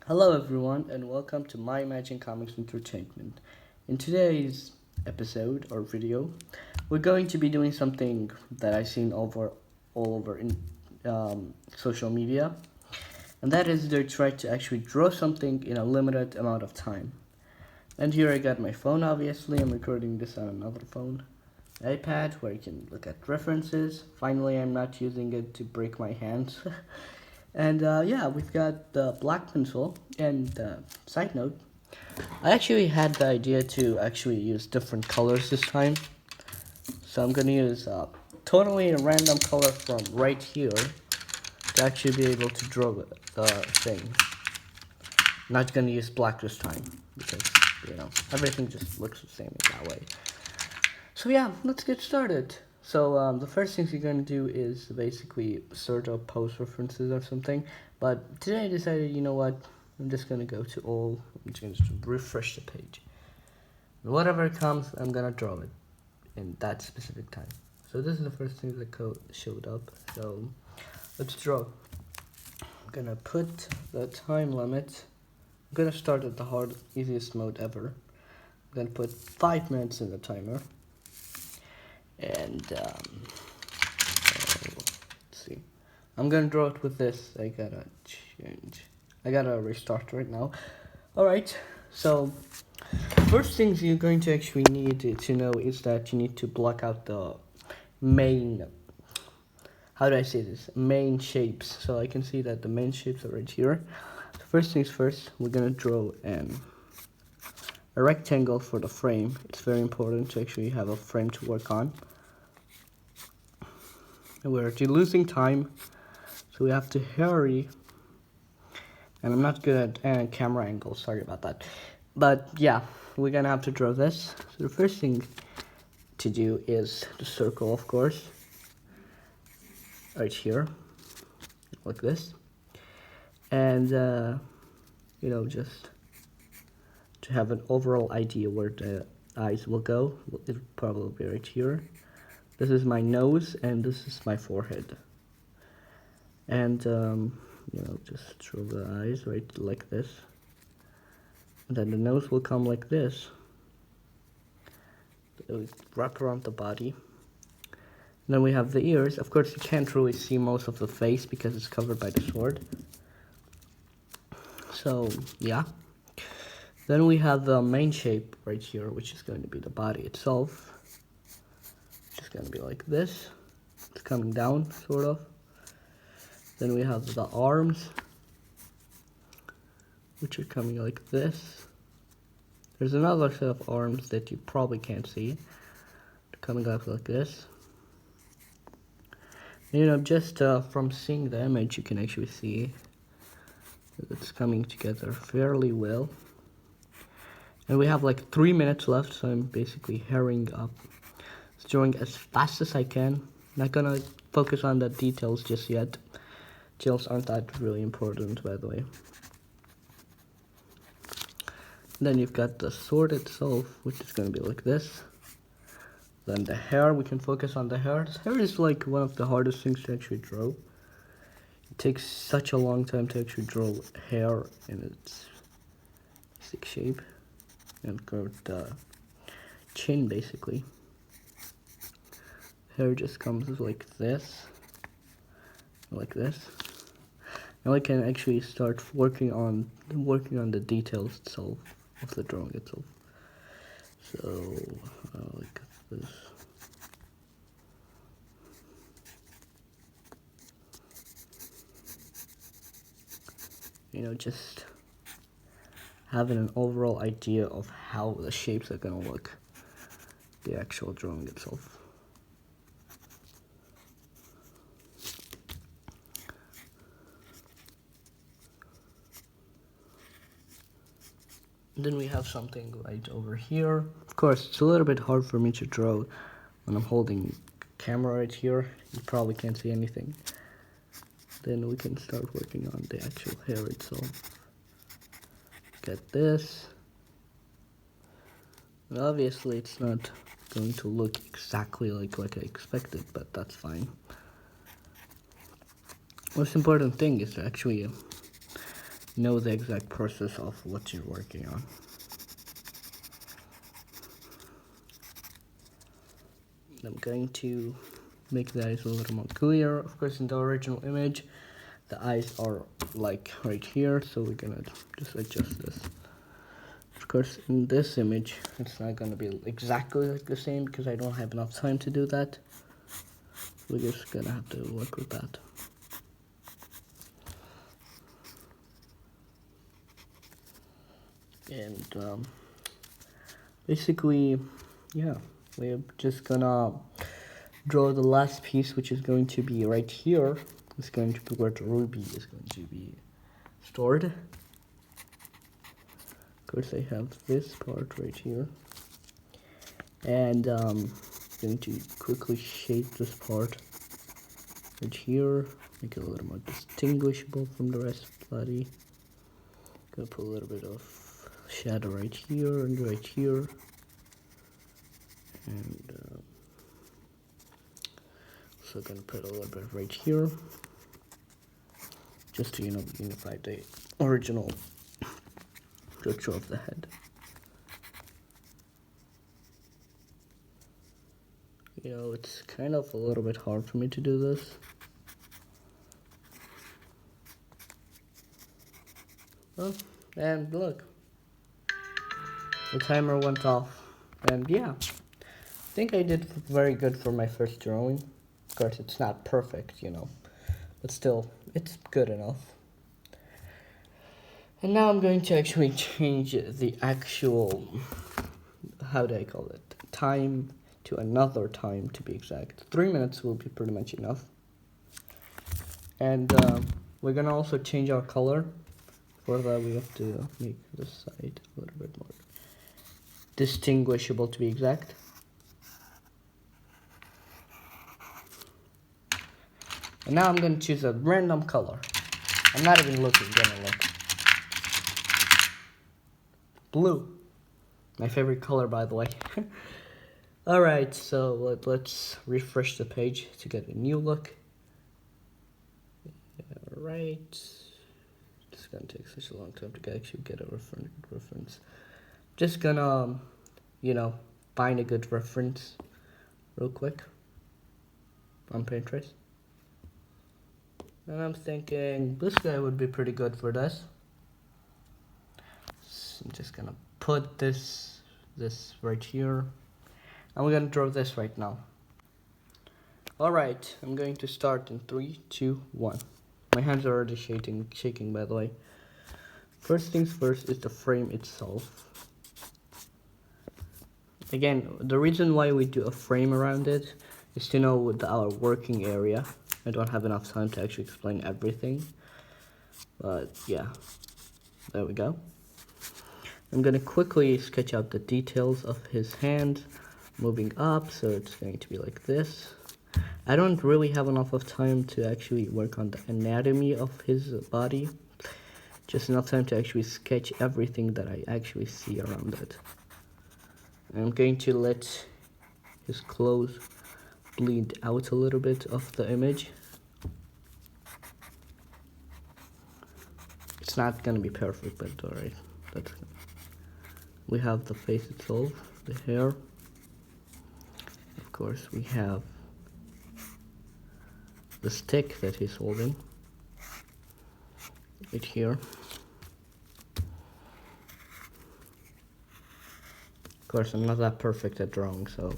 Hello, everyone, and welcome to My Imagine Comics Entertainment. In today's episode or video, we're going to be doing something that I've seen all over in social media, and that is they try to actually draw something in a limited amount of time. And here I got my phone. Obviously, I'm recording this on another phone, iPad, where you can look at references. Finally, I'm not using it to break my hands. And yeah, we've got the black pencil. And side note, I actually had the idea to actually use different colors this time. So I'm gonna use totally a random color from right here to actually be able to draw the thing. Not gonna use black this time because everything just looks the same in that way. So yeah, let's get started. So the first things you're gonna do is basically sort of post references or something. But today I decided, you know what? I'm just gonna go to all. I'm just gonna refresh the page. And whatever comes, I'm gonna draw it in that specific time. So this is the first thing that showed up. So let's draw. I'm gonna put the time limit. I'm gonna start at the hard, easiest mode ever. I'm gonna put 5 minutes in the timer. And let's see. I'm gonna draw it with this. I gotta restart right now. Alright, so first things you're going to actually need to know is that you need to block out the main, how do I say this, main shapes. So I can see that the main shapes are right here. So first things first, we're gonna draw a rectangle for the frame. It's very important to actually have a frame to work on. We're losing time, so we have to hurry. And I'm not good at camera angles, sorry about that. But yeah, we're gonna have to draw this. So the first thing to do is the circle, of course, right here, like this. And just to have an overall idea where the eyes will go, it'll probably be right here. This is my nose, and this is my forehead. And, just draw the eyes right like this. And then the nose will come like this. It will wrap around the body. And then we have the ears. Of course, you can't really see most of the face because it's covered by the sword. So, yeah. Then we have the main shape right here, which is going to be the body itself. It's going to be like this. It's coming down, sort of. Then we have the arms, which are coming like this. There's another set of arms that you probably can't see. They're coming up like this. Just from seeing the image, you can actually see that it's coming together fairly well. And we have like 3 minutes left, so I'm basically hurrying up. Drawing as fast as I can. Not gonna focus on the details just yet. Details aren't that really important, by the way. Then you've got the sword itself, which is gonna be like this. Then the hair, we can focus on the hair. This hair is like one of the hardest things to actually draw. It takes such a long time to actually draw hair in its basic shape. And curved chin, basically. Hair just comes like this. Now I can actually start working on the details itself of the drawing itself. So like this. Just having an overall idea of how the shapes are gonna look. The actual drawing itself. Then we have something right over here. Of course, it's a little bit hard for me to draw when I'm holding camera right here. You probably can't see anything. Then we can start working on the actual hair itself. Get this. And obviously, it's not going to look exactly like what I expected, but that's fine. Most important thing is to actually know the exact process of what you're working on. I'm going to make the eyes a little more clear. Of course, in the original image, the eyes are like right here, so we're gonna just adjust this. Of course, in this image, it's not gonna be exactly like the same because I don't have enough time to do that. We're just gonna have to work with that. And basically, yeah, we're just gonna draw the last piece, which is going to be right here. It's going to be where the ruby is going to be stored. Of course, I have this part right here, and I'm going to quickly shape this part right here, make it a little more distinguishable from the rest of the body. Gonna put a little bit of shadow right here and right here, and also gonna put a little bit right here, just to unify the original structure of the head. It's kind of a little bit hard for me to do this. Well, and look, the timer went off, and yeah, I think I did very good for my first drawing. Of course, it's not perfect, but still, it's good enough. And now I'm going to actually change the actual, how do I call it, time to another time, to be exact. 3 minutes will be pretty much enough. And we're gonna also change our color. For that, we have to make this side a little bit more distinguishable, to be exact. And now I'm gonna choose a random color. I'm not even gonna look. Blue. My favorite color, by the way. Alright, so let's refresh the page to get a new look. Alright. It's gonna take such a long time to actually get a reference. Just gonna, find a good reference real quick on Pinterest. And I'm thinking this guy would be pretty good for this. So I'm just gonna put this right here. And we're gonna draw this right now. Alright, I'm going to start in 3, 2, 1. My hands are already shaking, by the way. First things first is the frame itself. Again, the reason why we do a frame around it is to know our working area. I don't have enough time to actually explain everything. But yeah, there we go. I'm gonna quickly sketch out the details of his hand moving up, so it's going to be like this. I don't really have enough of time to actually work on the anatomy of his body. Just enough time to actually sketch everything that I actually see around it. I'm going to let his clothes bleed out a little bit of the image. It's not gonna be perfect, but alright. We have the face itself, the hair. Of course, we have the stick that he's holding right here. Of course, I'm not that perfect at drawing, so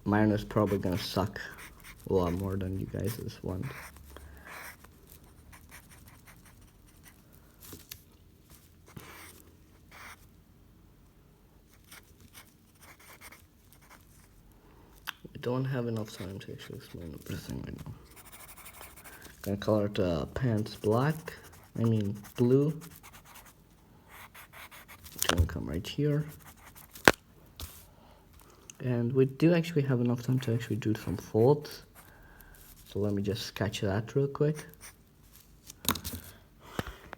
mine is probably gonna suck a lot more than you guys' want. I don't have enough time to actually explain everything right now. Gonna color the pants black, blue. It's gonna come right here. And we do actually have enough time to actually do some folds. So let me just sketch that real quick.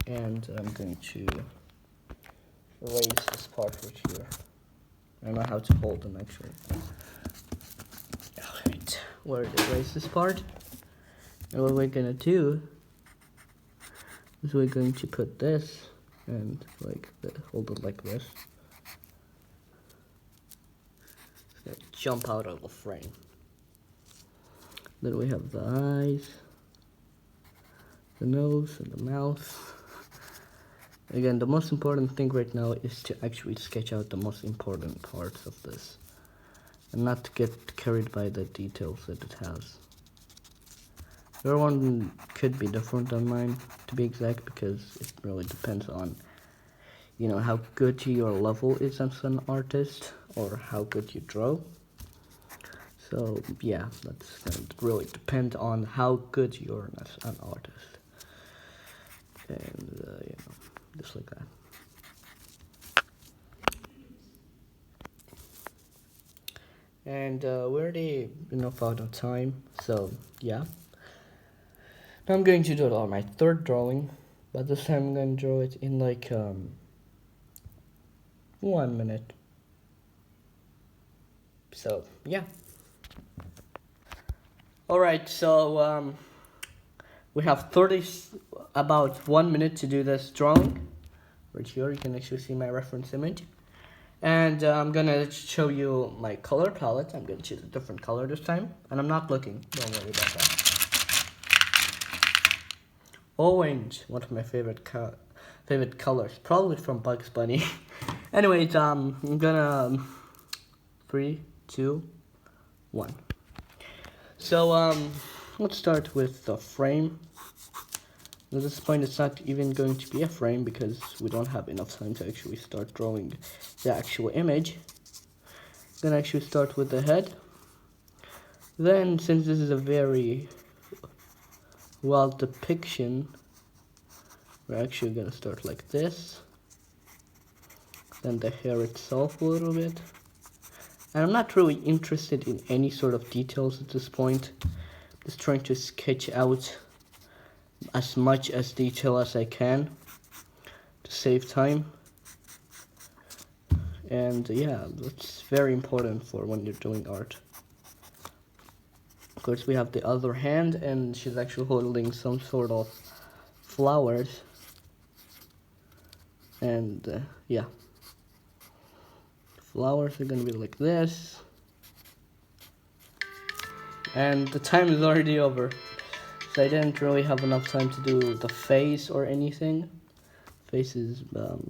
And I'm going to erase this part right here. I don't know how to hold them actually. Alright, we're gonna erase this part. And what we're gonna do So we're going to put this and like hold it like this. It's gonna jump out of the frame. Then we have the eyes, the nose, and the mouth. Again, the most important thing right now is to actually sketch out the most important parts of this and not to get carried by the details that it has. Your one could be different than mine, to be exact, because it really depends on, you know, how good your level is as an artist or how good you draw. So yeah, that's gonna really depend on how good you're as an artist. And you know, just like that. And we're already enough out of time, so yeah. Now I'm going to do it on my third drawing, but this time I'm going to draw it in like 1 minute. So yeah. Alright, so we have about 1 minute to do this drawing. Right here you can actually see my reference image. And I'm gonna show you my color palette. I'm gonna choose a different color this time. And I'm not looking, don't worry about that. Orange, one of my favorite colors, probably from Bugs Bunny. Anyways, I'm gonna 3, 2, 1. So let's start with the frame. At this point, it's not even going to be a frame because we don't have enough time to actually start drawing the actual image. I'm gonna actually start with the head. Then, since this is a very well depiction, we're actually gonna start like this. Then the hair itself a little bit. And I'm not really interested in any sort of details at this point. Just trying to sketch out as much as detail as I can to save time. And yeah, that's very important for when you're doing art. Of course, we have the other hand, and she's actually holding some sort of flowers. And yeah, flowers are gonna be like this. And the time is already over, so I didn't really have enough time to do the face or anything. Face is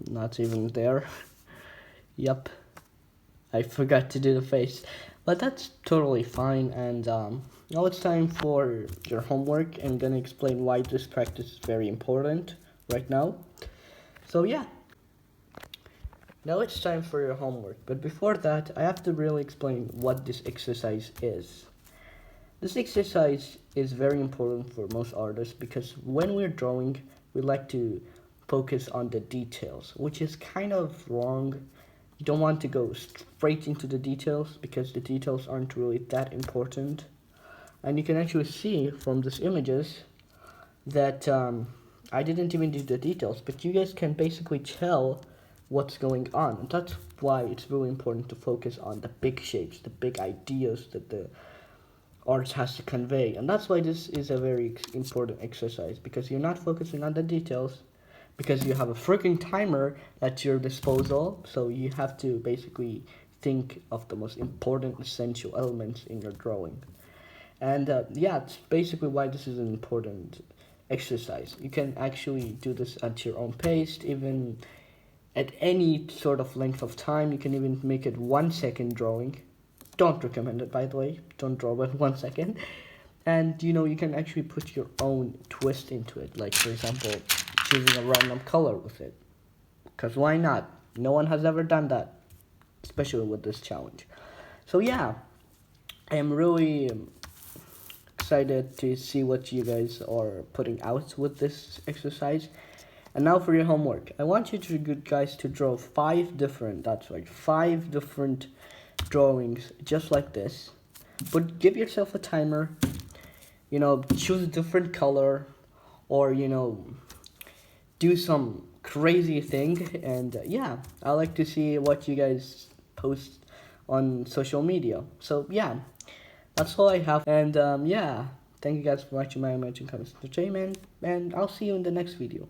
not even there. Yup, I forgot to do the face, but that's totally fine. And now it's time for your homework. I'm gonna explain why this practice is very important right now. So yeah, now it's time for your homework, but before that I have to really explain what this exercise is. This exercise is very important for most artists because when we're drawing, we like to focus on the details, which is kind of wrong. You don't want to go straight into the details because the details aren't really that important. And you can actually see from these images that I didn't even do the details, but you guys can basically tell what's going on. And that's why it's really important to focus on the big shapes, the big ideas that the art has to convey. And that's why this is a very important exercise, because you're not focusing on the details, because you have a freaking timer at your disposal, so you have to basically think of the most important essential elements in your drawing. And yeah, it's basically why this is an important exercise. You can actually do this at your own pace, even at any sort of length of time. You can even make it 1 second drawing. Don't recommend it, by the way. Don't draw it 1 second. And you know, you can actually put your own twist into it, like for example choosing a random color with it, because why not? No one has ever done that, especially with this challenge. So yeah, I am really excited to see what you guys are putting out with this exercise. And now for your homework, I want you guys to draw 5 different drawings just like this, but give yourself a timer. You know, choose a different color, or you know, do some crazy thing. And yeah, I like to see what you guys post on social media. So yeah, that's all I have. And yeah, thank you guys for watching my Imagine Comics Entertainment, and I'll see you in the next video.